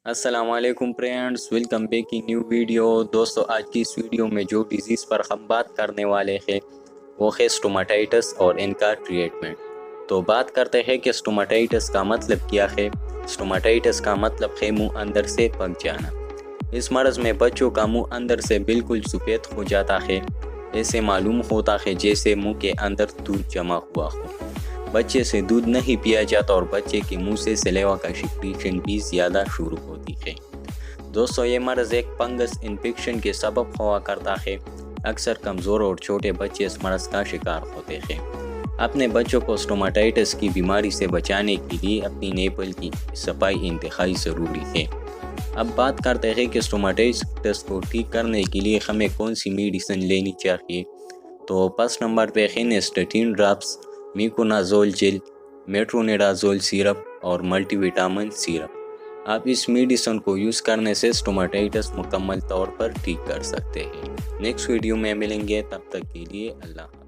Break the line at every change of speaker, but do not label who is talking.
السلام علیکم friends, welcome back کی نیو ویڈیو۔ دوستو آج کی اس ویڈیو میں جو ڈیزیز پر ہم بات کرنے والے ہیں وہ ہے اسٹوماٹائٹس اور ان کا ٹریٹمنٹ۔ تو بات کرتے ہیں کہ اسٹوماٹائٹس کا مطلب کیا ہے۔ اسٹوماٹائٹس کا مطلب ہے منہ اندر سے پک جانا۔ اس مرض میں بچوں کا منہ اندر سے بالکل سفید ہو جاتا ہے۔ ایسے معلوم ہوتا ہے جیسے منہ کے اندر دودھ جمع ہوا ہو۔ بچے سے دودھ نہیں پیا جاتا اور بچے کے منہ سے سلیوا کا سیکریشن بھی زیادہ شروع ہوتی ہے۔ دوستو یہ مرض ایک فنگس انفیکشن کے سبب ہوا کرتا ہے۔ اکثر کمزور اور چھوٹے بچے اس مرض کا شکار ہوتے ہیں۔ اپنے بچوں کو اسٹوماٹائٹس کی بیماری سے بچانے کے لیے اپنی نیپل کی صفائی انتہائی ضروری ہے۔ اب بات کرتے ہیں کہ اسٹوماٹائٹس کو ٹھیک کرنے کے لیے ہمیں کون سی میڈیسن لینی چاہیے۔ تو فرسٹ نمبر پہ ہے نیسٹٹین ڈراپس، میکونازول جیل، میٹرونیڈازول سیرپ اور ملٹی وٹامن سیرپ۔ آپ اس میڈیسن کو یوز کرنے سے اسٹوماٹائٹس مکمل طور پر ٹھیک کر سکتے ہیں۔ نیکسٹ ویڈیو میں ملیں گے، تب تک کے لیے اللہ حافظ۔